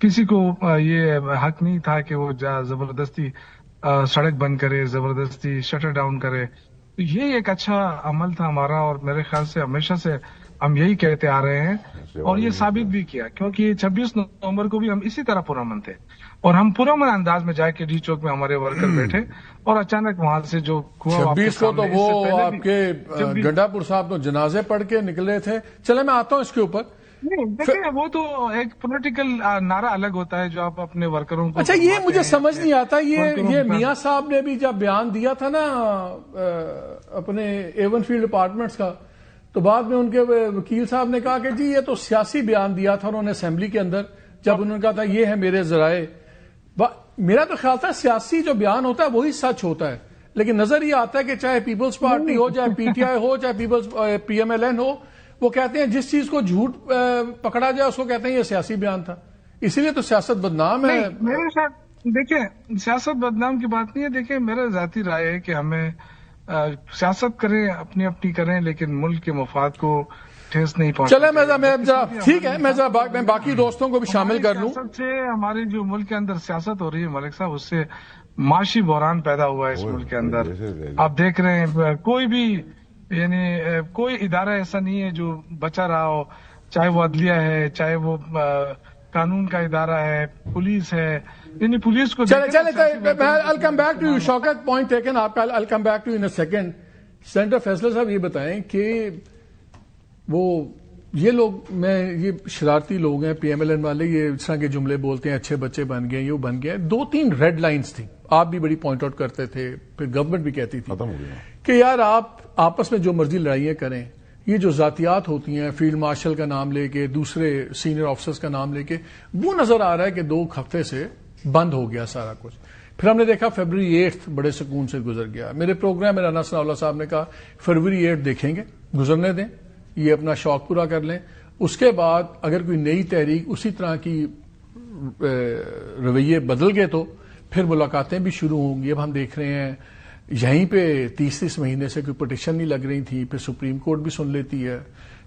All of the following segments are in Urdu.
کسی کو یہ حق نہیں تھا کہ وہ زبردستی سڑک بند کرے, زبردستی شٹر ڈاؤن کرے. تو یہ ایک اچھا عمل تھا ہمارا, اور میرے خیال سے ہمیشہ سے ہم یہی کہتے آ رہے ہیں, اور یہ ثابت بھی کیا, کیونکہ 26 نومبر کو بھی ہم اسی طرح پرامن تھے, اور ہم پرامن انداز میں جا کے ڈی چوک میں ہمارے ورکر بیٹھے, اور اچانک وہاں سے جو 26 کو تو وہ آپ کے گڈھا پور صاحب تو جنازے پڑھ کے نکلے تھے. چلے میں آتا ہوں اس کے اوپر. دیکھیں وہ تو ایک پولیٹیکل نعرہ الگ ہوتا ہے جو آپ اپنے ورکروں کو. اچھا یہ مجھے سمجھ نہیں آتا, یہ میاں صاحب نے بھی جب بیان دیا تھا نا اپنے ایون فیلڈ اپارٹمنٹس کا, تو بعد میں ان کے وکیل صاحب نے کہا کہ جی یہ تو سیاسی بیان دیا تھا انہوں نے اسمبلی کے اندر, جب انہوں نے کہا تھا یہ ہے میرے ذرائع. میرا تو خیال تھا سیاسی جو بیان ہوتا ہے وہی سچ ہوتا ہے, لیکن نظر یہ آتا ہے کہ چاہے پیپلز پارٹی ہو, چاہے پی ٹی آئی ہو, چاہے Peoples P M L N ہو, وہ کہتے ہیں جس چیز کو جھوٹ پکڑا جائے اس کو کہتے ہیں یہ سیاسی بیان تھا, اسی لیے تو سیاست بدنام ہے. میرے ساتھ دیکھیں سیاست بدنام کی بات نہیں ہے. دیکھیں میرا ذاتی رائے ہے کہ ہمیں سیاست کریں, اپنی کریں, لیکن ملک کے مفاد کو ٹھیس نہیں پہنچا. چلے ٹھیک ہے, میں باقی دوستوں کو بھی شامل کر لوں. سیاست سے ہماری جو ملک کے اندر سیاست ہو رہی ہے ملک صاحب, اس سے معاشی بحران پیدا ہوا ہے اس ملک کے اندر. آپ دیکھ رہے ہیں کوئی بھی یعنی کوئی ادارہ ایسا نہیں ہے جو بچا رہا ہو, چاہے وہ عدلیہ ہے, چاہے وہ قانون کا ادارہ ہے, پولیس ہے. یعنی پولیس کو I'll come back to you. Shaukat point taken آپ کا. I'll come back to you in a second. Senator فیصلہ صاحب یہ بتائیں کہ وہ یہ لوگ یہ شرارتی لوگ ہیں پی ایم ایل این والے, یہ اس طرح کے جملے بولتے ہیں اچھے بچے بن گئے, یہ بن گئے. 2-3 ریڈ لائنز تھیں, آپ بھی بڑی پوائنٹ آؤٹ کرتے تھے, پھر گورنمنٹ بھی کہتی تھی کہ یار آپ آپس میں جو مرضی لڑائیاں کریں, یہ جو ذاتیات ہوتی ہیں فیلڈ مارشل کا نام لے کے, دوسرے سینئر آفیسرز کا نام لے کے, وہ نظر آ رہا ہے کہ 2 ہفتے سے بند ہو گیا سارا کچھ. پھر ہم نے دیکھا فیبروری 8 بڑے سکون سے گزر گیا. میرے پروگرام میں رانا ثناء اللہ صاحب نے کہا فیبروری 8 دیکھیں گے, گزرنے دیں, یہ اپنا شوق پورا کر لیں, اس کے بعد اگر کوئی نئی تحریک اسی طرح کی رویے بدل گئے تو پھر ملاقاتیں بھی شروع ہوں گی. اب ہم دیکھ رہے ہیں یہیں پہ 30 مہینے سے کوئی پٹیشن نہیں لگ رہی تھی, پھر سپریم کورٹ بھی سن لیتی ہے,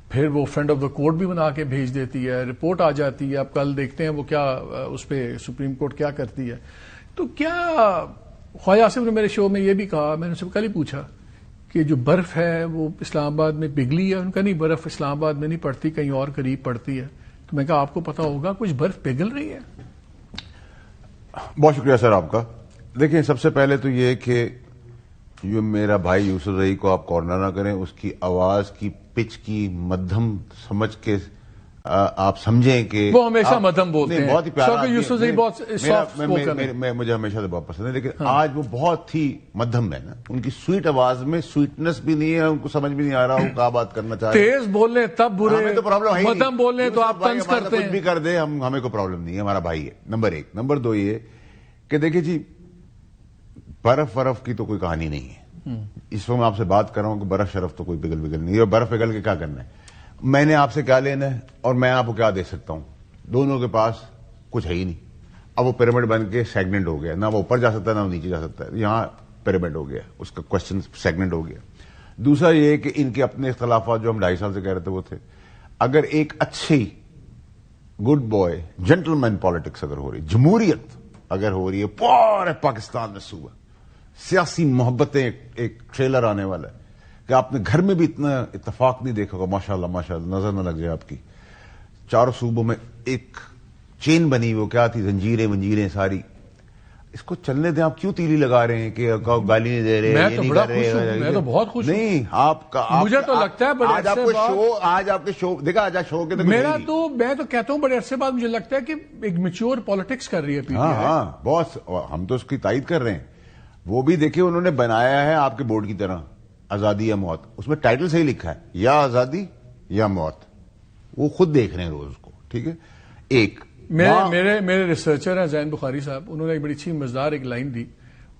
پھر وہ فرینڈ آف دا کورٹ بھی بنا کے بھیج دیتی ہے, رپورٹ آ جاتی ہے. اب کل دیکھتے ہیں وہ کیا اس پہ سپریم کورٹ کیا کرتی ہے. تو کیا خواجہ آصف نے میرے شو میں یہ بھی کہا, میں نے اسے کل ہی پوچھا کہ جو برف ہے وہ اسلام آباد میں پگھلی ہے. ان کا نہیں, برف اسلام آباد میں نہیں پڑتی, کہیں اور قریب پڑتی ہے. تو میں کہا آپ کو پتا ہوگا کچھ برف پگھل رہی ہے. بہت شکریہ سر آپ کا. دیکھیں سب سے پہلے تو یہ کہ جو میرا بھائی یوسف زئی کو آپ کارنر نہ کریں, اس کی آواز کی پچ کی مدھم سمجھ کے آپ سمجھیں کہ وہ ہمیشہ مدھم بولتے ہیں. بہت ہی پیارا یوسف زئی بہت سافٹ اسپوکن ہے, مجھے ہمیشہ سے بہت پسند ہے, لیکن آج وہ بہت ہی مدھم ہے نا. ان کی سویٹ آواز میں سویٹنس بھی نہیں ہے, ان کو سمجھ بھی نہیں آ رہا وہ کیا بات کرنا چاہ رہے ہیں. تیز بول لیں تب برے, ہمیں تو پرابلم ہے, مدھم بول لیں تو آپ طنز کرتے ہیں. کچھ بھی کر دیں ہمیں کوئی پرابلم نہیں ہے, ہمارا بھائی ہے. نمبر 1. نمبر 2 یہ کہ دیکھیں جی برف کی تو کوئی کہانی نہیں ہے. اس وقت میں آپ سے بات کر رہا ہوں کہ برف شرف تو کوئی پگھل نہیں ہے, اور برف پگھل کے کیا کرنا ہے, میں نے آپ سے کیا لینا ہے اور میں آپ کو کیا دے سکتا ہوں. دونوں کے پاس کچھ ہے ہی نہیں. اب وہ پیرامڈ بن کے سیگمنٹ ہو گیا, نہ وہ اوپر جا سکتا ہے نہ وہ نیچے جا سکتا ہے. یہاں پیرامڈ ہو گیا, اس کا کوشچن سیگمنٹ ہو گیا. دوسرا یہ کہ ان کے اپنے اختلافات جو ہم 2.5 سال سے کہہ رہے تھے وہ تھے. اگر ایک اچھی گڈ بوائے جینٹل مین پالیٹکس اگر ہو رہی, جمہوریت اگر ہو رہی ہے پورے پاکستان میں صوبہ, سیاسی محبتیں, ایک ٹریلر آنے والا ہے کہ آپ نے گھر میں بھی اتنا اتفاق نہیں دیکھا ہوگا. ماشاءاللہ ماشاءاللہ, نظر نہ لگ جائے آپ کی. 4 صوبوں میں ایک چین بنی, وہ کیا تھی, زنجیریں ساری. اس کو چلنے دیں. آپ کیوں تیلی لگا رہے ہیں کہ گالی نہیں دے رہے, میں تو بڑا خوش ہوں, میں تو بہت خوش ہوں. نہیں آپ کا, مجھے تو لگتا ہے بڑے عرصے بعد, آج آپ کے شو دیکھا, آج شو کے میرا تو میں تو کہتا ہوں بڑے عرصے بعد مجھے لگتا ہے کہ ایک میچور پالیٹکس کر رہی ہے پی ٹی آئی. ہاں بہت, ہم تو اس کی تائید کر رہے ہیں. وہ بھی دیکھیں انہوں نے بنایا ہے آپ کے بورڈ کی طرح, آزادی یا موت. اس میں ٹائٹل صحیح لکھا ہے, یا آزادی یا موت. وہ خود دیکھ رہے ہیں روز کو, ٹھیک ہے. ایک میرے ریسرچر ہیں زین بخاری صاحب, انہوں نے ایک بڑی اچھی مزدار ایک لائن دی.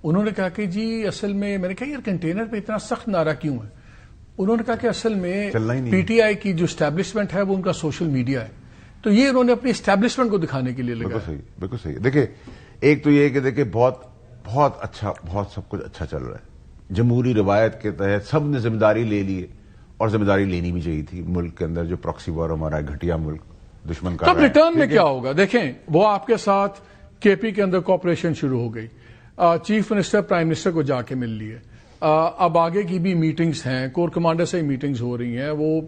انہوں نے کہا کہ جی اصل میں نے کہا یار کنٹینر پہ اتنا سخت نعرہ کیوں ہے. انہوں نے کہا کہ اصل میں پی ٹی آئی کی جو اسٹیبلشمنٹ ہے وہ ان کا سوشل میڈیا ہے, تو یہ انہوں نے اپنی اسٹیبلشمنٹ کو دکھانے کے لیے لگا. بالکل صحیح. دیکھیں ایک تو یہ کہ دیکھیں بہت اچھا, بہت سب کچھ اچھا چل رہا ہے. جمہوری روایت کے تحت سب نے ذمہ داری لے لی ہے, اور ذمہ داری لینی بھی چاہیے تھی. ملک کے اندر جو پراکسی وار ہمارا گھٹیا ملک, دشمن کر تو رہے ہیں. ریٹرن میں کیا ہوگا؟ دیکھیں وہ آپ کے ساتھ کے پی کے اندر کوآپریشن شروع ہو گئی, چیف منسٹر پرائم منسٹر کو جا کے مل لیے, اب آگے کی بھی میٹنگز ہیں, کور کمانڈر سے میٹنگز ہو رہی ہیں, وہ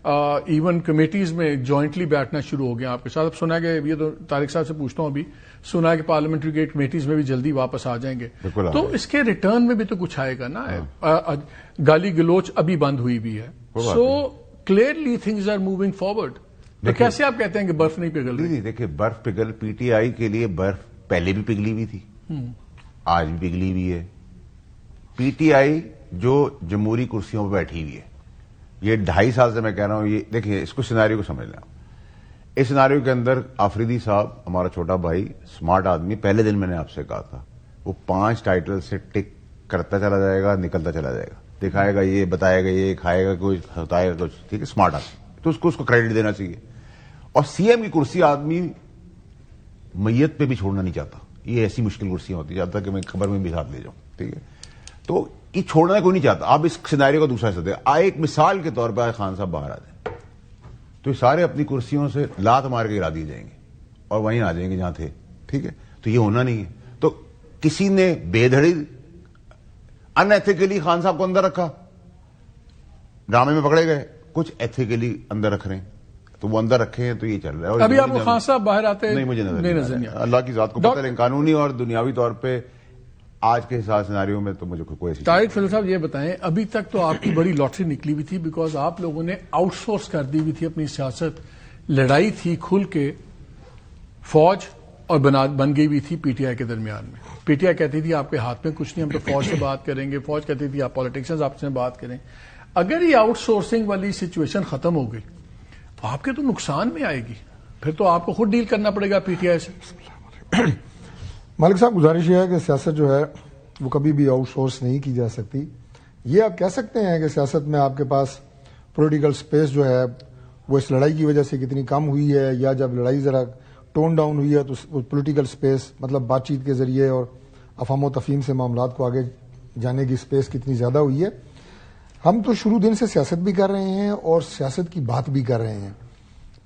ایون کمیٹیز میں جوائنٹلی بیٹھنا شروع ہو گیا آپ کے ساتھ. اب سنا ہے کہ یہ تو طارق صاحب سے پوچھتا ہوں, ابھی سنا ہے کہ پارلیمنٹری گیٹ کمیٹیز میں بھی جلدی واپس آ جائیں گے, تو اس کے ریٹرن میں بھی تو کچھ آئے گا نا. گالی گلوچ ابھی بند ہوئی بھی ہے, so clearly things are moving forward. تو کیسے آپ کہتے ہیں کہ برف نہیں پگھل رہی؟ دیکھیں برف پگھل, پی ٹی آئی کے لیے برف پہلے بھی پگھلی ہوئی تھی, آج بھی پگھلی ہوئی ہے. پی ٹی آئی جو جمہوری کرسیوں پہ بیٹھی ہوئی ہے, یہ 2.5 سال سے میں کہہ رہا ہوں, یہ دیکھیں اس کو سیناریو کو سمجھ لیں. اس سیناریو کے اندر آفریدی صاحب ہمارا چھوٹا بھائی اسمارٹ آدمی, پہلے دن میں نے آپ سے کہا تھا, وہ 5 ٹائٹل سے ٹک کرتا چلا جائے گا, نکلتا چلا جائے گا, دکھائے گا یہ, بتائے گا یہ, کھائے گا کچھ, بتائے گا کچھ, ٹھیک ہے, اسمارٹ آدمی, تو اس کو کریڈٹ دینا چاہیے. اور سی ایم کی کرسی آدمی میت پہ بھی چھوڑنا نہیں چاہتا, یہ ایسی مشکل کرسیاں ہوتی جاتا کہ میں خبر میں بھی ساتھ لے جاؤں, ٹھیک ہے, تو یہ چھوڑنا کوئی نہیں چاہتا. آپ اس سیناریو کا دوسرا حصہ دیں, ایک مثال کے طور پہ خان صاحب باہر آ جائیں تو یہ سارے اپنی کرسیوں سے لات مار کے گرا دیے جائیں گے اور وہیں آ جائیں گے جہاں تھے, ٹھیک ہے, تو یہ ہونا نہیں ہے. تو کسی نے بے دھڑی ان ایتھیکلی خان صاحب کو اندر رکھا, ڈرامے میں پکڑے گئے, کچھ ایتھیکلی اندر رکھ رہے ہیں, تو وہ اندر رکھے ہیں, تو یہ چل رہا ہے. ابھی آپ کو خان صاحب باہر آتے ہیں؟ نہیں, مجھے نظر نہیں, اللہ کی ذات کو پتہ ہے. قانونی اور دنیاوی طور پہ آج کے حساب سیناریو میں تو مجھے کوئی ایسی. طارق فضل صاحب یہ بتائیں, ابھی تک تو آپ کی بڑی لاٹری نکلی ہوئی تھی, بیکاز آپ لوگوں نے آؤٹ سورس کر دی ہوئی تھی اپنی سیاست. لڑائی تھی کھل کے فوج اور بن گئی ہوئی تھی پی ٹی آئی کے درمیان میں. پی ٹی آئی کہتی تھی آپ کے ہاتھ میں کچھ نہیں, ہم تو فوج سے بات کریں گے, فوج کہتی تھی آپ پالیٹیشنز آپ سے بات کریں. اگر یہ آؤٹ سورسنگ والی سچویشن ختم ہو گئی, آپ کے تو نقصان میں آئے گی, پھر تو آپ کو خود ڈیل کرنا پڑے گا پی ٹی آئی سے. مالک صاحب گزارش یہ ہے کہ سیاست جو ہے وہ کبھی بھی آؤٹ سورس نہیں کی جا سکتی. یہ آپ کہہ سکتے ہیں کہ سیاست میں آپ کے پاس پولیٹیکل سپیس جو ہے وہ اس لڑائی کی وجہ سے کتنی کم ہوئی ہے, یا جب لڑائی ذرا ٹون ڈاؤن ہوئی ہے تو پولیٹیکل سپیس مطلب بات چیت کے ذریعے اور افہام و تفہیم سے معاملات کو آگے جانے کی سپیس کتنی زیادہ ہوئی ہے. ہم تو شروع دن سے سیاست بھی کر رہے ہیں اور سیاست کی بات بھی کر رہے ہیں.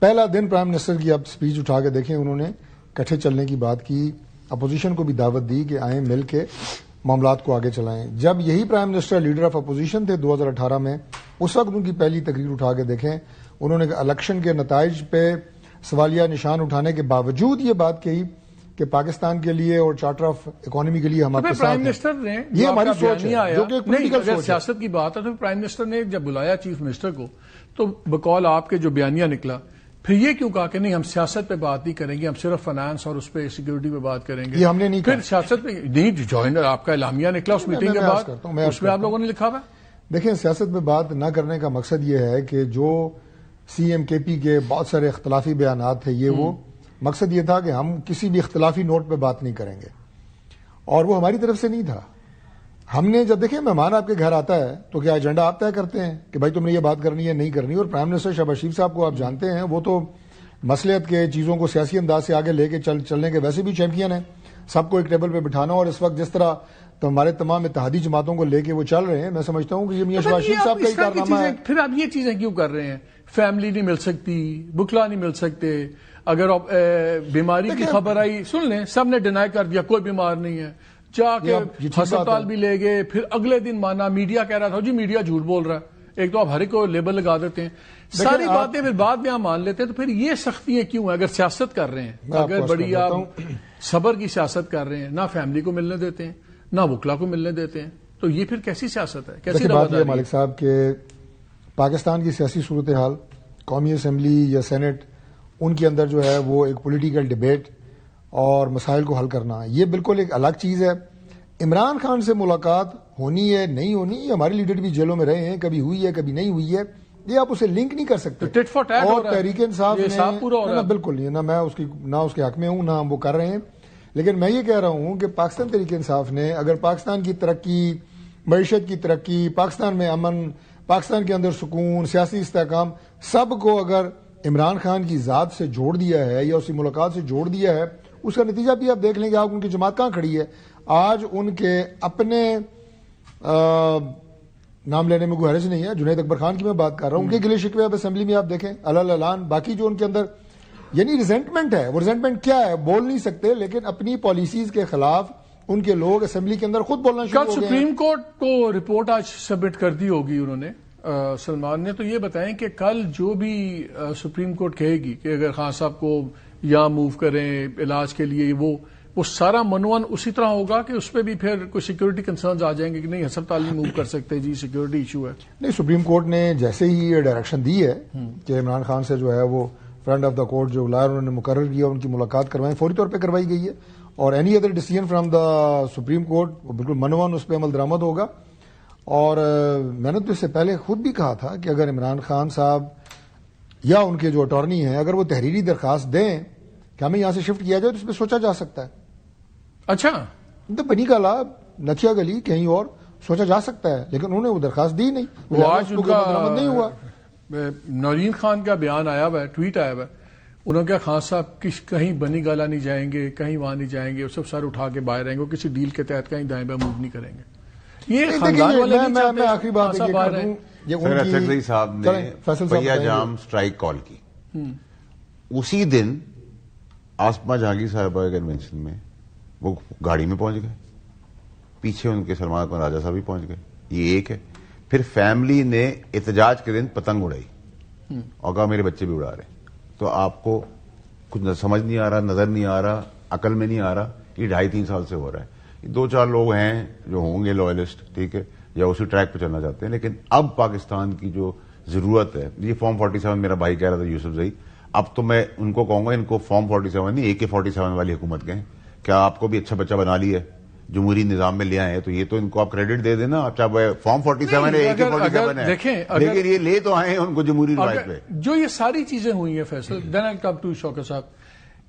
پہلا دن پرائم منسٹر کی آپ سپیچ اٹھا کے دیکھیں, انہوں نے کٹھے چلنے کی بات کی, اپوزیشن کو بھی دعوت دی کہ آئیں مل کے معاملات کو آگے چلائیں. جب یہی prime minister leader of opposition تھے 2018 میں, اس وقت ان کی پہلی تقریر اٹھا کے دیکھیں, انہوں نے الیکشن کے نتائج پہ سوالیہ نشان اٹھانے کے باوجود یہ بات کہی کہ پاکستان کے لیے اور چارٹر آف اکانومی کے لیے ہمارے ساتھ پرائم منسٹر نے, یہ ہماری سوچ ہے جو کہ پولیٹیکل سوچ ہے. سیاست کی بات ہے تو پرائم منسٹر نے جب بلایا چیف منسٹر کو, تو بقول آپ کے جو بیانیہ نکلا, پھر یہ کیوں کہا کہ نہیں ہم سیاست پہ بات نہیں کریں گے, ہم صرف فائنانس اور اس پہ سیکورٹی پہ بات کریں گے. یہ ہم نے نہیں پھر سیاست پہ نہیں جوائن, آپ کا اعلامیہ نکلا اس میٹنگ کے بعد, اس میں آپ لوگوں نے لکھا ہوا. دیکھیں سیاست میں بات نہ کرنے کا مقصد یہ ہے کہ جو سی ایم کے پی کے بہت سارے اختلافی بیانات تھے, یہ وہ مقصد یہ تھا کہ ہم کسی بھی اختلافی نوٹ پہ بات نہیں کریں گے, اور وہ ہماری طرف سے نہیں تھا. ہم نے جب دیکھیں مہمان آپ کے گھر آتا ہے تو کیا ایجنڈا آپ طے کرتے ہیں کہ بھائی تم نے یہ بات کرنی ہے نہیں کرنی. اور پرائم منسٹر شہباز شریف صاحب کو آپ جانتے ہیں, وہ تو مصلحت کے چیزوں کو سیاسی انداز سے آگے لے کے چلنے کے ویسے بھی چیمپئن ہیں. سب کو ایک ٹیبل پہ بٹھانا, اور اس وقت جس طرح تو ہمارے تمام اتحادی جماعتوں کو لے کے وہ چل رہے ہیں, میں سمجھتا ہوں کہ یہ میاں شہباز شریف صاحب کا ہی کارنامہ ہے. پھر آپ یہ چیزیں کیوں کر رہے ہیں؟ فیملی نہیں مل سکتی, بکلا نہیں مل سکتے, اگر بیماری کی خبر آئی سن لیں, سب نے ڈینائی کر دیا کوئی بیمار نہیں ہے, جا کے ہسپتال بھی لے گئے, پھر اگلے دن مانا میڈیا کہہ رہا تھا جی میڈیا جھوٹ بول رہا ہے. ایک تو آپ ہر ایک کو لیبل لگا دیتے ہیں, ساری باتیں پھر بعد میں آپ مان لیتے ہیں, تو پھر یہ سختیاں کیوں ہیں؟ اگر سیاست کر رہے ہیں, اگر بڑی آپ صبر کی سیاست کر رہے ہیں, نہ فیملی کو ملنے دیتے ہیں نہ وکلا کو ملنے دیتے ہیں, تو یہ پھر کیسی سیاست ہے؟ کیسی بات ہے مالک صاحب کہ پاکستان کی سیاسی صورتحال, قومی اسمبلی یا سینٹ, ان کے اندر جو ہے وہ ایک پولیٹیکل ڈیبیٹ اور مسائل کو حل کرنا, یہ بالکل ایک الگ چیز ہے. عمران خان سے ملاقات ہونی ہے نہیں ہونی, یہ ہمارے لیڈر بھی جیلوں میں رہے ہیں, کبھی ہوئی ہے کبھی نہیں ہوئی ہے, یہ آپ اسے لنک نہیں کر سکتے. اور تحریک انصاف نے بالکل نہ میں اس کے حق میں ہوں, نہ ہم وہ کر رہے ہیں. لیکن میں یہ کہہ رہا ہوں کہ پاکستان تحریک انصاف نے اگر پاکستان کی ترقی, معیشت کی ترقی, پاکستان میں امن, پاکستان کے اندر سکون, سیاسی استحکام, سب کو اگر عمران خان کی ذات سے جوڑ دیا ہے یا اسی ملاقات سے جوڑ دیا ہے, اس کا نتیجہ بھی آپ دیکھ لیں گے. آپ ان کی جماعت کہاں کھڑی ہے آج؟ ان کے اپنے نام لینے میں کوئی حرج نہیں ہے, جنید اکبر خان کی میں بات کر رہا ہوں, ان کے گلے شکوے اب اسمبلی میں آپ دیکھیں اعلان. باقی جو ان کے اندر یعنی ریزنٹمنٹ ہے. وہ ریزنٹمنٹ کیا ہے بول نہیں سکتے, لیکن اپنی پالیسیز کے خلاف ان کے لوگ اسمبلی کے اندر خود بولنا شروع کل ہو گئے. سپریم کورٹ کو رپورٹ آج سبمٹ کر دی ہوگی انہوں نے سلمان نے, تو یہ بتائیں کہ کل جو بھی سپریم کورٹ کہے گی کہ اگر خان صاحب کو یہاں موو کریں علاج کے لیے, وہ سارا منوان اسی طرح ہوگا کہ اس پہ بھی پھر کوئی سیکورٹی کنسرنز آ جائیں گے کہ نہیں ہسپتال نہیں موو کر سکتے جی سیکورٹی ایشو ہے؟ نہیں, سپریم کورٹ نے جیسے ہی یہ ڈائریکشن دی ہے کہ عمران خان سے جو ہے وہ فرنٹ آف دا کورٹ جو لائر انہوں نے مقرر کیا ان کی ملاقات کروائیں, فوری طور پہ کروائی گئی ہے, اور any other decision from the supreme court بالکل منوان اس پہ عمل درآمد ہوگا. اور میں نے تو اس سے پہلے خود بھی کہا تھا کہ اگر عمران خان صاحب یا ان کے جو اٹارنی ہیں اگر وہ تحریری درخواست دیں کہ ہمیں یہاں سے شفٹ کیا جائے تو اس پہ سوچا جا سکتا ہے. اچھا, تو بنی کالا نتھیا گلی کہیں اور سوچا جا سکتا ہے, لیکن انہوں نے وہ درخواست دی نہیں, وہ آج ان کا درآمد نہیں ہوا. نورین خان کا بیان آیا ہوا ہے, ٹویٹ آیا ہوا ہے, انہوں نے کہا خان صاحب کہیں بنی گالا نہیں جائیں گے, کہیں وہاں نہیں جائیں گے, وہ سب سر اٹھا کے باہر رہیں گے, وہ کسی ڈیل کے تحت کہیں دائیں بائیں موو نہیں کریں گے. یہ خاندان والے نہیں چاہتے. میں آخری بات سر اسد صاحب نے پہیا جام اسٹرائک کال کی, اسی دن آسما جہانگیر صاحبہ کے کنونشن میں وہ گاڑی میں پہنچ گئے, پیچھے ان کے سلمان اکمل راجہ صاحب بھی پہنچ گئے. یہ ایک ہے. پھر فیملی نے احتجاج کے دن پتنگ اڑائی اور کہا میرے بچے بھی اڑا رہے ہیں. تو آپ کو کچھ سمجھ نہیں آ رہا, نظر نہیں آ رہا, عقل میں نہیں آ رہا, یہ 2.5-3 سال سے ہو رہا ہے. 2-4 لوگ ہیں جو ہوں گے لوئلسٹ, ٹھیک ہے, یا اسی ٹریک پہ چلنا چاہتے ہیں, لیکن اب پاکستان کی جو ضرورت ہے, یہ فارم 47 میرا بھائی کہہ رہا تھا یوسف زئی, اب تو میں ان کو کہوں گا ان کو فارم 47 نہیں AK-47 والی حکومت کہیں. کیا آپ کو بھی اچھا بچہ بنا لی ہے, جمہوری نظام میں لے آئے, تو یہ تو ان کو آپ کریڈٹ دے دینا. اب چاہے فارم 47 ہے AK-47 ہے, لیکن یہ لے تو آئے ہیں ان کو جمہوری روایت پہ. جو یہ ساری چیزیں ہوئی ہیں فیصل, دین آئی کم ٹو شوکت صاحب,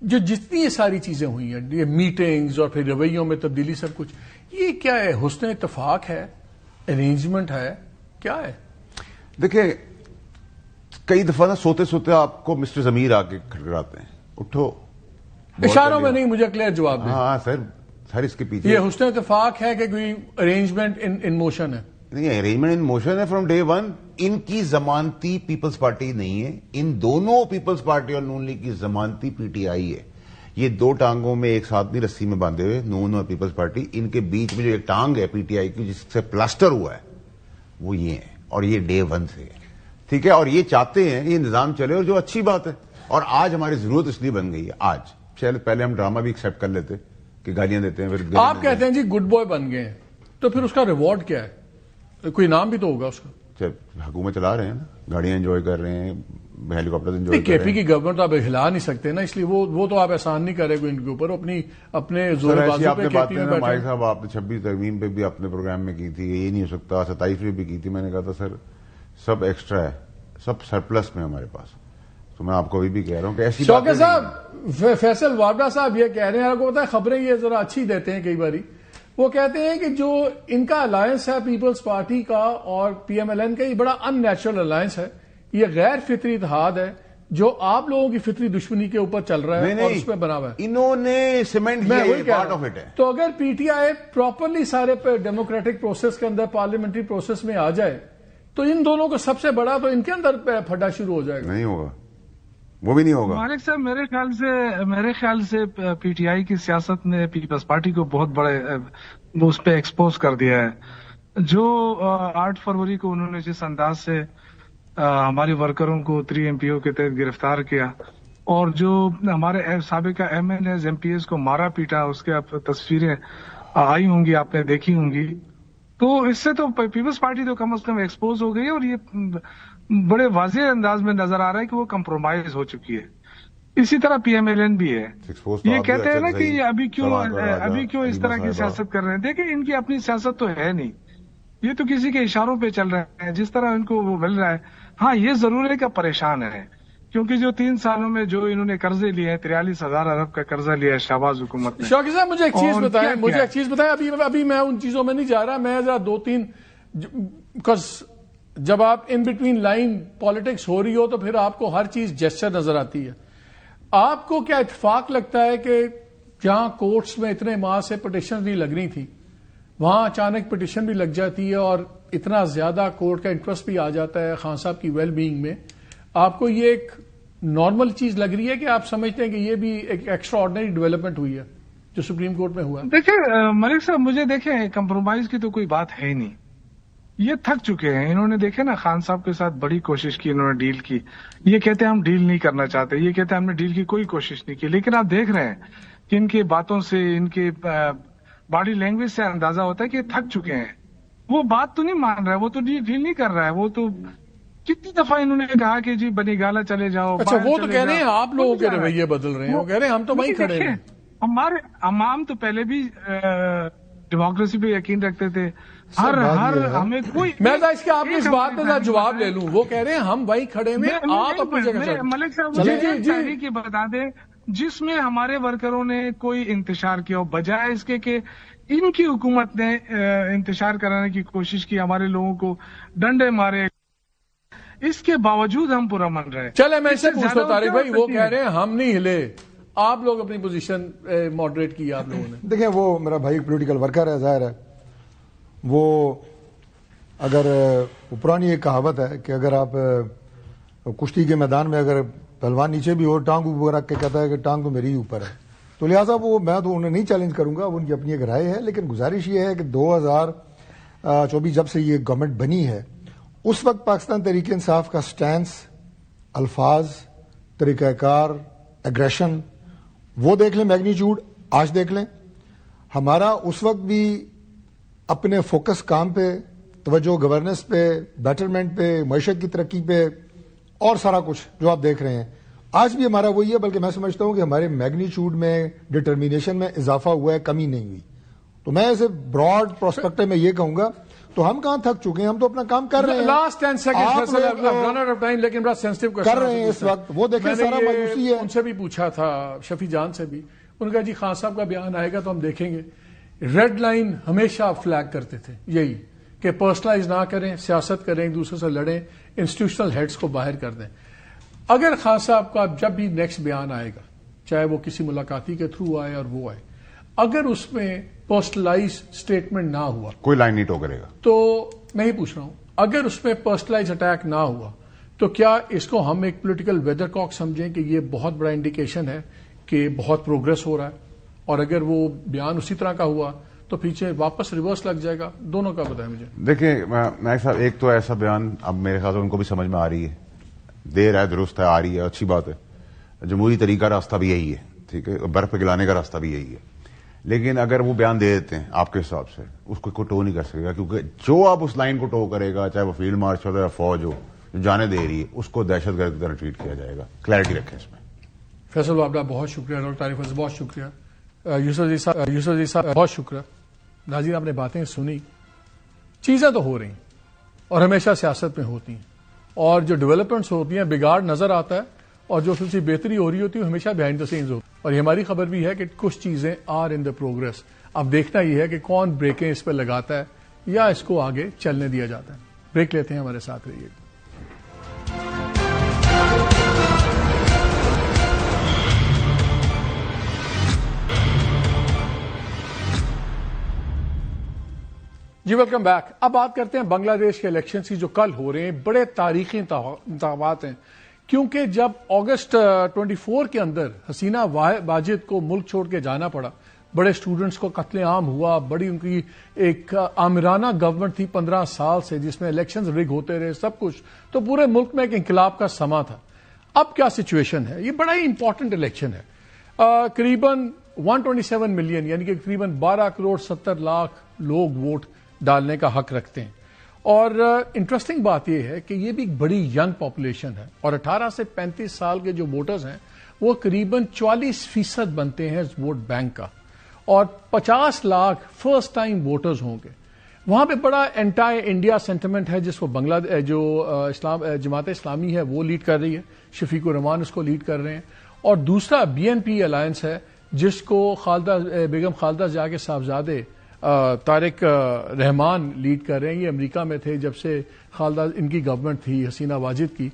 جو جتنی یہ ساری چیزیں ہوئی ہیں, یہ میٹنگز اور پھر رویوں میں تبدیلی, سب کچھ یہ کیا ہے؟ حسن اتفاق ہے, ارینجمنٹ ہے, کیا ہے؟ دیکھیں کئی دفعہ نا سوتے سوتے آپ کو مسٹر ضمیر آ کے کھٹکھٹاتے ہیں, اٹھو. اشاروں میں نہیں, مجھے کلیئر جواب دیں. ہاں سر اس کے پیچھے یہ حسن اتفاق ہے کہ کوئی ارینجمنٹ ان موشن ہے؟ نہیں, ارینجمنٹ ان موشن ہے فرام ڈے ون. ان کی ضمانتی پیپلز پارٹی نہیں ہے, ان دونوں پیپلز پارٹی اور نون لیگ کی ضمانتی PTI ہے. یہ 2 ٹانگوں میں ایک ساتھ نہیں رسی میں باندھے ہوئے, نون اور پیپلز پارٹی. ان کے بیچ میں جو ایک ٹانگ ہے PTI کی جس سے پلاسٹر ہوا ہے وہ یہ ہے, اور یہ ڈے ون سے ہے, ٹھیک ہے. اور یہ چاہتے ہیں یہ نظام چلے, اور جو اچھی بات ہے. اور آج ہماری ضرورت اس لیے بن گئی ہے. آج پہلے ہم ڈرامہ بھی ایکسپٹ کر لیتے کہ گالیاں دیتے ہیں, پھر آپ کہتے ہیں جی گڈ بوائے بن گئے ہیں, تو پھر اس کا ریوارڈ کیا ہے؟ کوئی نام بھی تو ہوگا اس کا. حکومت چلا رہے ہیں نا, گاڑیاں انجوائے کر رہے ہیں, ہیلی کاپٹر انجوائے کر کے رہے پی ہیں. کی گورنمنٹ آپ ہلا نہیں سکتے نا, اس لیے وہ تو آپ احسان نہیں کرے گا ان کے اوپر, اپنے زور بازو پہ کے پی میں بیٹھے. مائک صاحب آپ نے 26 ترمیم پہ بھی اپنے پروگرام میں کی تھی, یہ نہیں ہو سکتا. 27 پہ بھی کی تھی, میں نے کہا تھا سر سب ایکسٹرا ہے, سب سرپلس میں ہمارے پاس. تو میں آپ کو بھی کہہ رہا ہوں کہ ایسی شوکت صاحب, فیصل وابڈا صاحب یہ کہہ رہے ہیں, آپ کو پتا ہے خبریں یہ ذرا اچھی دیتے ہیں کئی باری. وہ کہتے ہیں کہ جو ان کا الائنس ہے پیپلز پارٹی کا اور PMLN کا, یہ بڑا ان نیچرل الائنس ہے, یہ غیر فطری اتحاد ہے جو آپ لوگوں کی فطری دشمنی کے اوپر چل رہا ہے اور اس پہ بنا ہوا ہے. انہوں نے سیمنٹ کیا, یہ پارٹ آف اٹ ہے. تو اگر PTI پراپرلی سارے ڈیموکریٹک پروسیس کے اندر, پارلیمنٹری پروسیس میں آ جائے, تو ان دونوں کو سب سے بڑا تو ان کے اندر پھڈا شروع ہو جائے گا. نہیں ہوگا, وہ بھی نہیں ہوگا. مالک صاحب میرے خیال سے PTI کی سیاست نے پیپلز پارٹی کو بہت بڑے اس پہ ایکسپوز کر دیا ہے. جو 8 فروری کو انہوں نے جس انداز سے ہمارے ورکروں کو 3 MPO کے تحت گرفتار کیا, اور جو ہمارے سابقہ MNAs MPs کو مارا پیٹا, اس کے تصویریں آئی ہوں گی, آپ نے دیکھی ہوں گی, تو اس سے تو پیپلز پارٹی تو کم از کم ایکسپوز ہو گئی, اور یہ بڑے واضح انداز میں نظر آ رہا ہے کہ وہ کمپرومائز ہو چکی ہے. اسی طرح PMLN بھی ہے. یہ کہتے ہیں نا کہ ابھی کیوں اس طرح کی سیاست کر رہے ہیں. دیکھیں ان کی اپنی سیاست تو ہے نہیں, یہ تو کسی کے اشاروں پہ چل رہے ہیں جس طرح ان کو وہ مل رہا ہے. ہاں یہ ضرور ہے کہ پریشان ہے, کیونکہ جو 3 سالوں میں جو انہوں نے قرضے لیے ہیں, 43,000 ارب کا قرضہ لیا ہے شہباز حکومت نے. شوقی صاحب مجھے ایک چیز بتائیں, ابھی میں ان چیزوں میں نہیں جا رہا, میں ذرا 2-3 جب آپ ان بٹوین لائن پالیٹکس ہو رہی ہو تو پھر آپ کو ہر چیز جیسچر نظر آتی ہے. آپ کو کیا اتفاق لگتا ہے کہ جہاں کورٹس میں اتنے ماہ سے پٹیشن نہیں لگ رہی تھی, وہاں اچانک پٹیشن بھی لگ جاتی ہے اور اتنا زیادہ کورٹ کا انٹرسٹ بھی آ جاتا ہے خان صاحب کی ویل بینگ میں, آپ کو یہ ایک نارمل چیز لگ رہی ہے کہ آپ سمجھتے ہیں کہ یہ بھی ایک ایکسٹرا آرڈنری ڈیولپمنٹ ہوئی ہے جو سپریم کورٹ میں ہوا؟ دیکھیں ملک صاحب، مجھے دیکھیں کمپرومائز کی تو کوئی بات ہے ہی نہیں. یہ تھک چکے ہیں. انہوں نے دیکھے نا خان صاحب کے ساتھ بڑی کوشش کی، انہوں نے ڈیل کی. یہ کہتے ہیں ہم ڈیل نہیں کرنا چاہتے، یہ کہتے ہیں ہم نے ڈیل کی کوئی کوشش نہیں کی. لیکن آپ دیکھ رہے ہیں کہ ان کی باتوں سے، ان کے باڈی لینگویج سے اندازہ ہوتا ہے کہ یہ تھک چکے ہیں. وہ بات تو نہیں مان رہا ہے، وہ تو ڈیل نہیں کر رہا ہے. وہ تو کتنی دفعہ انہوں نے کہا کہ جی بنی گالا چلے جاؤ. اچھا وہ تو کہہ رہے ہیں آپ لوگوں کے رویے بدل رہے ہیں، وہ کہہ رہے ہیں ہم تو وہیں کھڑے ہیں. ہمارے عوام تو پہلے بھی ڈیموکریسی پہ یقین رکھتے تھے. ہر ہمیں کوئی میں اس کے آپ کی اس بات پہ جواب لے لوں. وہ کہہ رہے ہیں ہم وہیں کھڑے میں، آپ اپنی جگہ. ملک صاحب تحریک یہ بتا دیں جس میں ہمارے ورکروں نے کوئی انتشار کیا ہو، بجائے اس کے کہ ان کی حکومت نے انتشار کرانے کی کوشش کی، ہمارے لوگوں کو ڈنڈے مارے. اس کے باوجود ہم پورا من رہے. چلے میں سے پوچھتا ہوں طارق بھائی، وہ کہہ رہے ہیں ہم نہیں ہلے، آپ لوگ اپنی پوزیشن ماڈریٹ کی آپ لوگوں نے. دیکھیں وہ میرا بھائی پولیٹیکل ورکر ہے، ظاہر ہے وہ اگر پرانی ایک کہاوت ہے کہ اگر آپ کشتی کے میدان میں اگر پہلوان نیچے بھی ہو ٹانگ اوپر رکھ کے کہتا ہے کہ ٹانگ تو میری ہی اوپر ہے، تو لہٰذا وہ میں تو انہیں نہیں چیلنج کروں گا، وہ ان کی اپنی ایک رائے ہے. لیکن گزارش یہ ہے کہ 2024 جب سے یہ گورنمنٹ بنی ہے اس وقت پاکستان تحریک انصاف کا سٹینس، الفاظ، طریقہ کار، ایگریشن وہ دیکھ لیں، میگنیچیوڈ آج دیکھ لیں. ہمارا اس وقت بھی اپنے فوکس کام پہ، توجہ گورننس پہ، بیٹرمنٹ پہ، معیشت کی ترقی پہ اور سارا کچھ جو آپ دیکھ رہے ہیں آج بھی ہمارا وہی ہے. بلکہ میں سمجھتا ہوں کہ ہمارے میگنیچیوڈ میں، ڈٹرمینیشن میں اضافہ ہوا ہے، کمی نہیں ہوئی. تو میں ایسے براڈ پروسپیکٹو میں یہ کہوں گا تو ہم کہاں تھک چکے ہیں، ہم تو اپنا کام کر رہے ہیں. لاسٹ 10 سیکنڈ لیکن بڑا سینسٹیو کوسچن کر رہے ہیں اس وقت. وہ دیکھیں سارا مایوسی ہے. ان سے بھی پوچھا تھا، شفیع جان سے بھی، ان کا جی خان صاحب کا بیان آئے گا تو ہم دیکھیں گے. ریڈ لائن ہمیشہ فلیگ کرتے تھے یہی کہ پرسنلائز نہ کریں، سیاست کریں، ایک دوسرے سے لڑیں، انسٹیٹیوشنل ہیڈز کو باہر کر دیں. اگر خان صاحب کا جب بھی نیکسٹ بیان آئے گا، چاہے وہ کسی ملاقاتی کے تھرو آئے اور وہ آئے، اگر اس میں پرسنلائز اسٹیٹمنٹ نہ ہوا، کوئی لائن نہیں ٹو کرے گا، تو میں ہی پوچھ رہا ہوں اگر اس میں پرسنلائز اٹیک نہ ہوا تو کیا اس کو ہم ایک پولیٹیکل ویدر کاک سمجھیں کہ یہ بہت بڑا انڈیکیشن ہے کہ بہت پروگرس ہو رہا ہے؟ اور اگر وہ بیان اسی طرح کا ہوا تو پیچھے واپس ریورس لگ جائے گا؟ دونوں کا بتائیں مجھے. دیکھیں نائک صاحب، ایک تو ایسا بیان اب میرے خیال سے ان کو بھی سمجھ میں آ رہی ہے، دیر ہے درست ہے، آ رہی ہے، اچھی بات ہے. جمہوری طریقہ راستہ بھی یہی ہے، ٹھیک ہے، برف پہ گلانے کا راستہ بھی یہی ہے. لیکن اگر وہ بیان دے دیتے ہیں آپ کے حساب سے، اس کو کوئی ٹو نہیں کر سکے گا، کیونکہ جو آپ اس لائن کو ٹو کرے گا، چاہے وہ فیلڈ مارچ ہو یا فوج ہو جو جانے دے رہی ہے، اس کو دہشت گرد کی طرح ٹریٹ کیا جائے گا. کلیئرٹی رکھیں اس میں. فیصل بابلا بہت شکریہ، ڈاکٹر طارق فیصل بہت شکریہ، یوسف عزیز صاحب بہت شکریہ. ناظرین آپ نے باتیں سنی، چیزیں تو ہو رہی ہیں اور ہمیشہ سیاست میں ہوتی ہیں، اور جو ڈیولپمنٹس ہوتی ہیں بگاڑ نظر آتا ہے، اور جو تھوڑی سی بہتری ہو رہی ہوتی ہے ہمیشہ بیہائنڈ دا سینز ہوتی ہے. اور یہ ہماری خبر بھی ہے کہ کچھ چیزیں آر ان دا پروگرس. اب دیکھنا یہ ہے کہ کون بریکیں اس پہ لگاتا ہے یا اس کو آگے چلنے دیا جاتا ہے. بریک لیتے ہیں، ہمارے ساتھ رہیے. جی ویلکم بیک. اب بات کرتے ہیں بنگلہ دیش کے الیکشنز کی جو کل ہو رہے ہیں. بڑے تاریخی انتخابات ہیں، کیونکہ جب اگست 24 کے اندر حسینہ واجد کو ملک چھوڑ کے جانا پڑا، بڑے اسٹوڈنٹس کو قتل عام ہوا، بڑی ان کی ایک آمرانہ گورنمنٹ تھی 15 سال سے جس میں الیکشنز رگ ہوتے رہے سب کچھ، تو پورے ملک میں ایک انقلاب کا سما تھا. اب کیا سچویشن ہے؟ یہ بڑا ہی امپورٹنٹ الیکشن ہے. قریباً 127 ملین یعنی کہ تقریباً 12 کروڑ 70 لاکھ لوگ ووٹ ڈالنے کا حق رکھتے ہیں. اور انٹرسٹنگ بات یہ ہے کہ یہ بھی ایک بڑی ینگ پاپولیشن ہے، اور 18 سے 35 سال کے جو ووٹرز ہیں وہ قریباً 40% بنتے ہیں اس ووٹ بینک کا، اور 50 لاکھ فرسٹ ٹائم ووٹرز ہوں گے. وہاں پہ بڑا اینٹائی انڈیا سینٹیمنٹ ہے جس کو جماعت اسلامی ہے وہ لیڈ کر رہی ہے، شفیق الرحمان اس کو لیڈ کر رہے ہیں. اور دوسرا BNP الائنس ہے جس کو بیگم خالدہ ضیاء کے صاحبزادے طارق رحمان لیڈ کر رہے ہیں. یہ امریکہ میں تھے جب سے خالدہ ان کی گورنمنٹ تھی حسینہ واجد کی.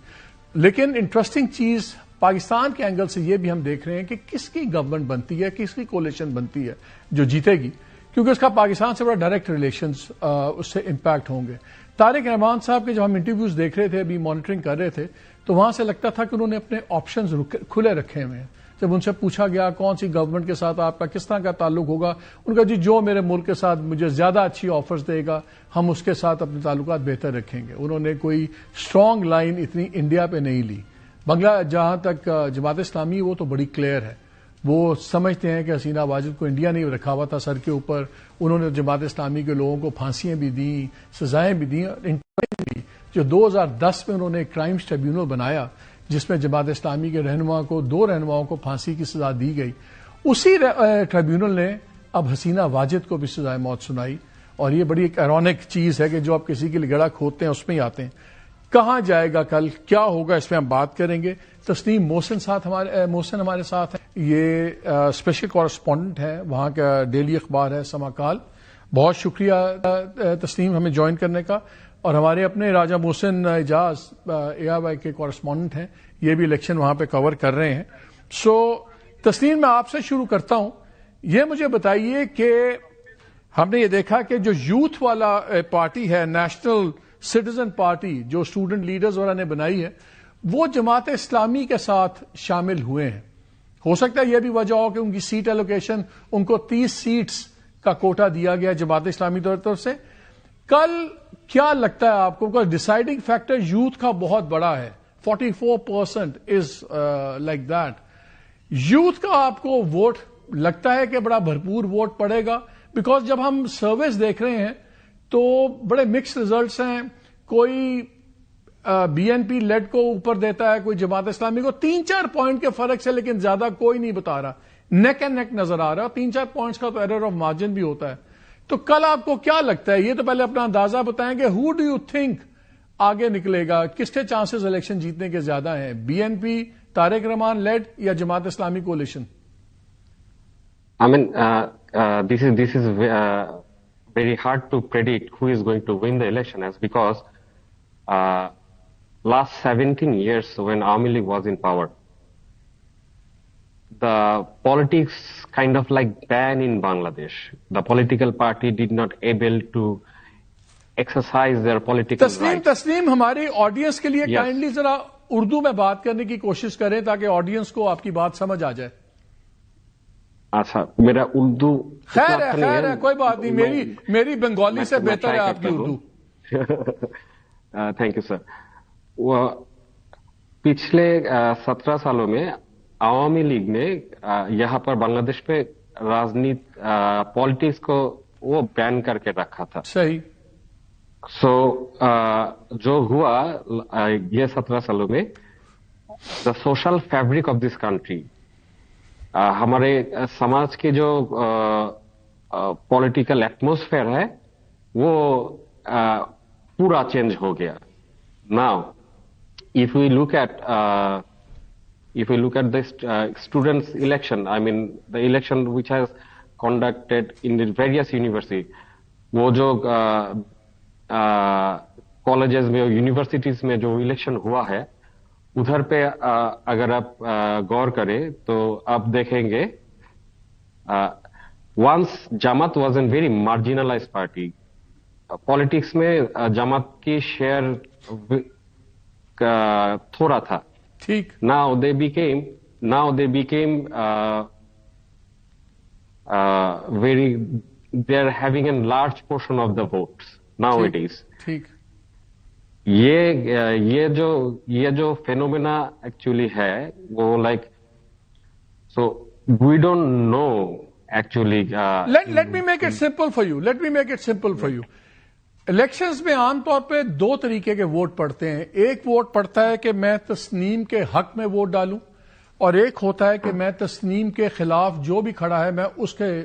لیکن انٹرسٹنگ چیز پاکستان کے اینگل سے یہ بھی ہم دیکھ رہے ہیں کہ کس کی گورنمنٹ بنتی ہے، کس کی کولیشن بنتی ہے جو جیتے گی، کیونکہ اس کا پاکستان سے بڑا ڈائریکٹ ریلیشنز اس سے امپیکٹ ہوں گے. طارق رحمان صاحب کے جب ہم انٹرویوز دیکھ رہے تھے، ابھی مانیٹرنگ کر رہے تھے، تو وہاں سے لگتا تھا کہ انہوں نے اپنے آپشنز کھلے رکھے ہوئے ہیں. جب ان سے پوچھا گیا کون سی گورنمنٹ کے ساتھ آپ کا کس طرح کا تعلق ہوگا, ان کا جی جو میرے ملک کے ساتھ مجھے زیادہ اچھی آفرز دے گا ہم اس کے ساتھ اپنے تعلقات بہتر رکھیں گے. انہوں نے کوئی اسٹرانگ لائن اتنی انڈیا پہ نہیں لی. بنگلہ جہاں تک جماعت اسلامی وہ تو بڑی کلیئر ہے, وہ سمجھتے ہیں کہ حسینہ واجد کو انڈیا نے رکھا ہوا تھا سر کے اوپر. انہوں نے جماعت اسلامی کے لوگوں کو پھانسیاں بھی دیں, سزائیں بھی دیں, اور جو 2010 میں انہوں نے کرائمز ٹریبیونل بنایا جس میں جماعت اسلامی کے رہنما کو 2 رہنماؤں کو پھانسی کی سزا دی گئی, اسی ٹریبیونل نے اب حسینہ واجد کو بھی سزائے موت سنائی. اور یہ بڑی ایک ایرونک چیز ہے کہ جو آپ کسی کے لیے گڑا کھودتے ہیں اس میں ہی آتے ہیں. کہاں جائے گا کل, کیا ہوگا, اس میں ہم بات کریں گے. تسنیم محسن ہمارے ساتھ ہیں, یہ اسپیشل کورسپونڈنٹ ہے, وہاں کا ڈیلی اخبار ہے سماکال. بہت شکریہ تسنیم ہمیں جوائن کرنے کا. اور ہمارے اپنے راجہ محسن اعجاز AIY کے کورسپونڈنٹ ہیں, یہ بھی الیکشن وہاں پہ کور کر رہے ہیں. سو تسنیم میں آپ سے شروع کرتا ہوں. یہ مجھے بتائیے کہ ہم نے یہ دیکھا کہ جو یوتھ والا پارٹی ہے, نیشنل سٹیزن پارٹی, جو اسٹوڈنٹ لیڈرز وغیرہ نے بنائی ہے, وہ جماعت اسلامی کے ساتھ شامل ہوئے ہیں. ہو سکتا ہے یہ بھی وجہ ہو کہ ان کی سیٹ ایلوکیشن, ان کو 30 سیٹس کا کوٹا دیا گیا جماعت اسلامی طرف سے. کل کیا لگتا ہے آپ کو, ڈیسائیڈنگ فیکٹر یوتھ کا بہت بڑا ہے, 44% از لائک دیٹ. یوتھ کا آپ کو ووٹ لگتا ہے کہ بڑا بھرپور ووٹ پڑے گا؟ بیکاز جب ہم سرویز دیکھ رہے ہیں تو بڑے مکس ریزلٹس ہیں. کوئی BNP لیڈ کو اوپر دیتا ہے, کوئی جماعت اسلامی کو. 3-4 پوائنٹ کے فرق سے, لیکن زیادہ کوئی نہیں بتا رہا. نیک اینڈ نیک نظر آ رہا ہے. 3-4 پوائنٹس کا تو ایرر آف مارجن بھی ہوتا ہے. تو کل آپ کو کیا لگتا ہے, یہ تو پہلے اپنا اندازہ بتائیں کہ ہو ڈو یو تھنک آگے نکلے گا, کس کے چانسز الیکشن جیتنے کے زیادہ ہیں, BNP طارق رحمان لیڈ یا Jamaat Islami coalition? I mean, this is very hard to predict who is going to win the election, as because last 17 years when Awami League was in power, the politics kind of like ban in Bangladesh. The political party did not able to exercise their political rights. تسلیم ہماری آڈینس کے لیے کائنڈلی ذرا اردو میں بات کرنے کی کوشش کریں تاکہ آڈینس کو آپ کی بات سمجھ آ جائے. اچھا, میرا اردو خیر ہے کوئی بات نہیں, میری بنگالی سے بہتر ہے آپ کی اردو. Thank you sir. پچھلے 17 سالوں میں عوامی لیگ نے یہاں پر بنگلہ دیش پہ پالیٹکس کو وہ بین کر کے رکھا تھا. صحیح. سو جو ہوا یہ 17 سالوں میں, the social fabric of this country, ہمارے سماج کے جو پولیٹیکل ایٹموسفیئر ہے وہ پورا چینج ہو گیا. Now if we look at the students election, I mean the election which has conducted in the various universities, وہ جو کالجز میں یونیورسٹیز میں جو الیکشن ہوا ہے ادھر پہ اگر آپ غور کریں تو آپ دیکھیں گے once جماعت was an very marginalise party. Politics میں جماعت کی شیئر تھوڑا تھا. ٹھیک. Now they became they're having a large portion of the votes nowadays. ٹھیک. یہ جو فینومینا ایکچولی ہے وہ like, so we don't know actually. Let me make it simple for you. Elections میں عام طور پہ 2 طریقے کے ووٹ پڑتے ہیں. ایک ووٹ پڑتا ہے کہ میں تسنیم کے حق میں ووٹ ڈالوں, اور ایک ہوتا ہے کہ میں تسنیم کے خلاف جو بھی کھڑا ہے میں اس کے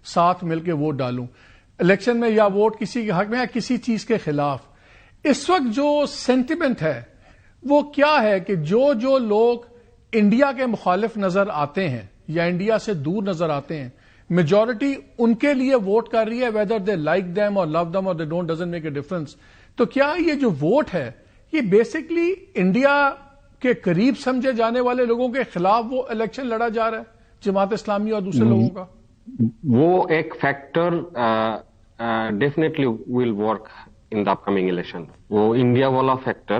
ساتھ مل کے ووٹ ڈالوں. الیکشن میں یا ووٹ کسی کے حق میں یا کسی چیز کے خلاف. اس وقت جو سینٹیمنٹ ہے وہ کیا ہے کہ جو لوگ انڈیا کے مخالف نظر آتے ہیں یا انڈیا سے دور نظر آتے ہیں, میجورٹی ان کے لیے ووٹ کر رہی ہے, ویدر دے لائک دیم اور لو دم اور they don't doesn't make a difference. تو کیا یہ جو ووٹ ہے یہ بیسکلی انڈیا کے قریب سمجھے جانے والے لوگوں کے خلاف وہ الیکشن لڑا جا رہا ہے, جماعت اسلامی اور دوسرے لوگوں کا؟ وہ ایک factor definitely will work in the up coming election. وہ انڈیا والا factor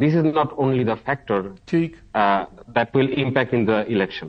this is not only the factor that will impact in the election.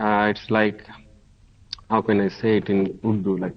it's like, how can I say it in Urdu, like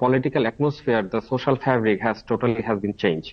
political atmosphere, the social fabric has been changed.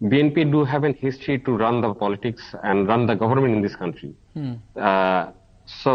BNP do have a history to run the politics and run the government in this country. So,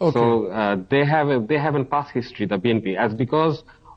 So they have a past history, the BNP, as because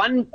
1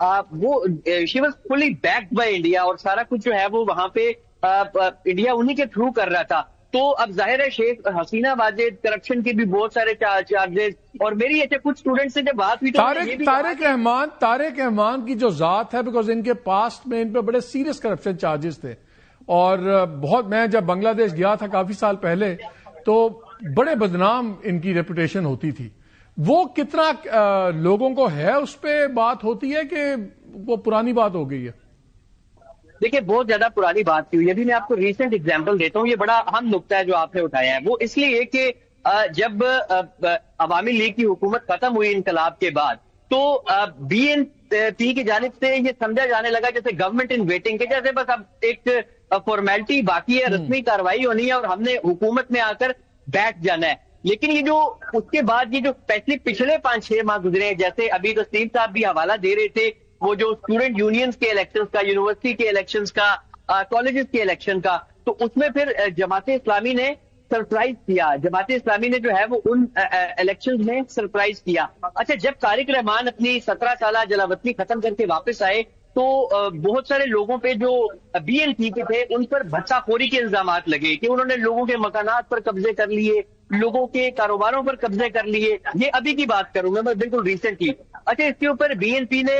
وہ she was fully backed by India اور سارا کچھ جو ہے وہ وہاں پہ انڈیا انہی کے تھرو کر رہا تھا. تو اب ظاہر ہے شیخ حسینہ واجد کرپشن کے بھی بہت سارے چارجز, اور میری ایسے کچھ اسٹوڈنٹ سے جب بات ہوئی تو طارق رحمان کی جو ذات ہے, بیکاز ان کے پاسٹ میں ان پہ بڑے سیریس کرپشن چارجز تھے, اور بہت, میں جب بنگلہ دیش گیا تھا کافی سال پہلے تو بڑے بدنام ان کی ریپوٹیشن ہوتی تھی. وہ کتنا لوگوں کو ہے اس پہ بات ہوتی ہے کہ وہ پرانی بات ہو گئی ہے؟ دیکھیں بہت زیادہ پرانی بات کی ہوئی ہے. ابھی میں آپ کو ریسنٹ اگزامپل دیتا ہوں, یہ بڑا اہم نقطہ ہے جو آپ نے اٹھایا ہے. وہ اس لیے کہ جب عوامی لیگ کی حکومت ختم ہوئی انقلاب کے بعد, تو بی این پی کی جانب سے یہ سمجھا جانے لگا جیسے گورنمنٹ ان ویٹنگ کے, جیسے بس اب ایک فارمیلٹی باقی ہے, رسمی کاروائی ہونی ہے اور ہم نے حکومت میں آ کر بیٹھ جانا ہے. لیکن یہ جو اس کے بعد یہ جو پچھلے 5-6 ماہ گزرے ہیں, جیسے ابھی تو تسلیم صاحب بھی حوالہ دے رہے تھے, وہ جو اسٹوڈنٹ یونینز کے الیکشنز کا, یونیورسٹی کے الیکشنز کا, کالجز کے الیکشن کا, تو اس میں پھر جماعت اسلامی نے سرپرائز کیا. جماعت اسلامی نے جو ہے وہ ان الیکشنز میں سرپرائز کیا. اچھا, جب طارق رحمان اپنی 17 سالہ جلاوطنی ختم کر کے واپس آئے تو بہت سارے لوگوں پہ جو بی این پی کے تھے ان پر بھتہ خوری کے الزامات لگے کہ انہوں نے لوگوں کے مکانات پر قبضے کر لیے, لوگوں کے کاروباروں پر قبضے کر لیے. یہ ابھی کی بات کروں میں بالکل ریسنٹ کی. اچھا, اس کے اوپر بی این پی نے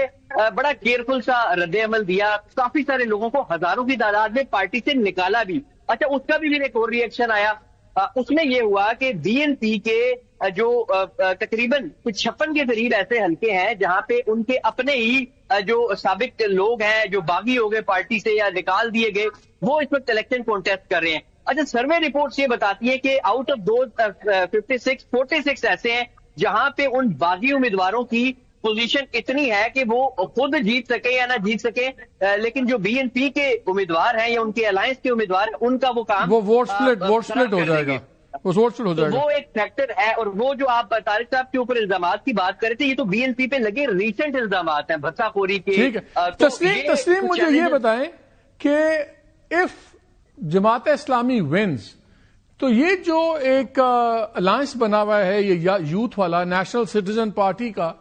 بڑا کیئرفل سا رد عمل دیا, کافی سارے لوگوں کو ہزاروں کی تعداد میں پارٹی سے نکالا بھی. اچھا, اس کا بھی ایک اور ری ایکشن آیا. اس میں یہ ہوا کہ بی این پی کے جو تقریباً 56 کے قریب ایسے حلقے ہیں جہاں پہ ان کے اپنے ہی جو سابق لوگ ہیں جو باغی ہو گئے پارٹی سے یا نکال دیے گئے, وہ اس وقت الیکشن کانٹیسٹ کر رہے ہیں. اچھا, سروے رپورٹس یہ بتاتی ہیں کہ آؤٹ آف دوز 46 ایسے ہیں جہاں پہ ان باغی امیدواروں کی پوزیشن اتنی ہے کہ وہ خود جیت سکے یا نہ جیت سکے, لیکن جو بی این پی کے امیدوار ہیں یا ان کے الائنس کے امیدوار ہیں ان کا وہ کام, وہ ووٹ سپلٹ ہو جائے گا, وہ ایک فیکٹر ہے. اور وہ جو آپ طارق صاحب کے اوپر الزامات کی بات کر رہے تھے, یہ تو بی این پی پہ لگے ریسنٹ الزامات ہیں بھتہ خوری کے. ٹھیک ہے, تسلیم مجھے یہ بتائیں کہ اف جماعت اسلامی ونز, تو یہ جو ایک الائنس بنا ہوا ہے یہ یوتھ والا نیشنل سٹیزن پارٹی کا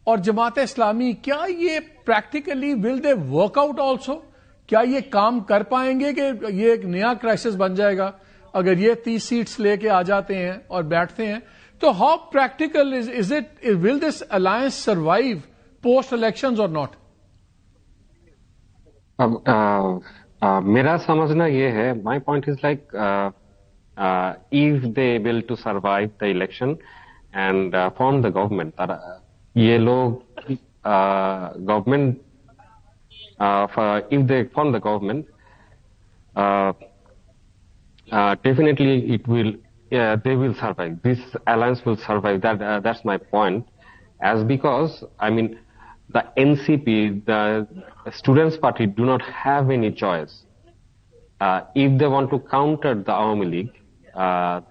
اور جماعت اسلامی, کیا یہ practically will they work out also? کیا یہ کام کر پائیں گے کہ یہ ایک نیا کرائسس بن جائے گا اگر یہ 30 سیٹس لے کے آ جاتے ہیں اور بیٹھتے ہیں؟ تو how practical is it, will this alliance survive post elections اور ناٹ؟ میرا سمجھنا یہ ہے, my point is like if they able to survive the election and form the government, یہ لوگ government if they form the government, definitely it will, they will survive. This alliance will survive. That's my point. As because I mean the NCP, the Students Party, do not have any choice. If they want to counter the Awami League,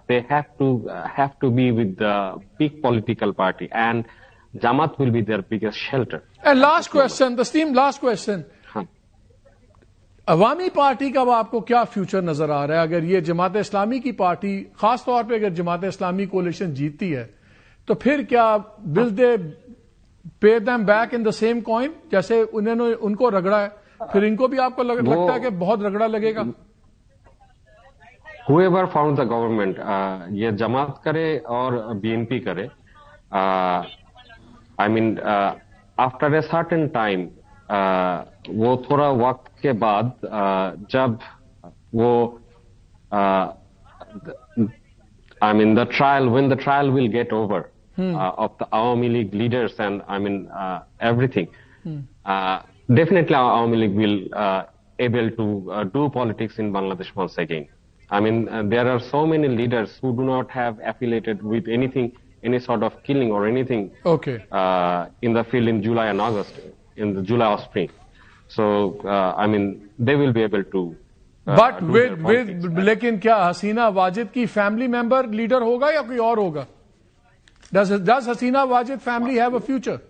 they have to be with the big political party, and Jamaat will be their biggest shelter. And last question, Tasneem, last question. عوامی پارٹی کا آپ کو کیا فیوچر نظر آ رہا ہے اگر یہ جماعت اسلامی کی پارٹی, خاص طور پہ اگر جماعت اسلامی کولیشن جیتتی ہے, تو پھر کیا will they pay them back in the same coin جیسے انہوں نے ان کو رگڑا ہے, پھر ان کو بھی آپ کو لگتا ہے کہ بہت رگڑا لگے گا؟ whoever forms the government, یہ جماعت کرے اور بی این پی کرے, I mean after a certain time, وہ تھوڑا وقت کے بعد جب وہ I mean the trial, when the trial will get over of the Awami League leaders and I mean everything, definitely Awami League will able to do politics in Bangladesh once again. I mean there are so many leaders who do not have affiliated with anything, any sort of killing or anything in the field in July and August, in the July or spring. So I mean they will be able to but with لیکن کیا حسینہ واجد کی فیملی ممبر لیڈر ہوگا یا کوئی اور ہوگا؟ Does Hasina Wajid family have a future?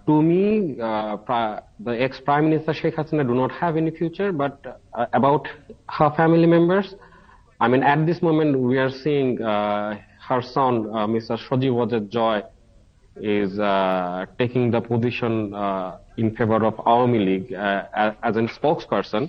To me, the ex-Prime Minister Sheikh Hasina do not have any future, but about her family members, I mean, at this moment we are seeing her son, Mr. Shoji Wajid Joy, is taking the position in favor of Awami League as a spokesperson.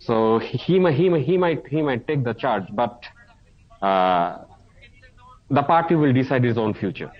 So he might take the charge, but the party will decide its own future.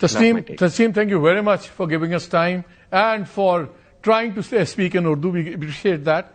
Tasneem, thank you very much for giving us time and for trying to speak in Urdu. We appreciate that.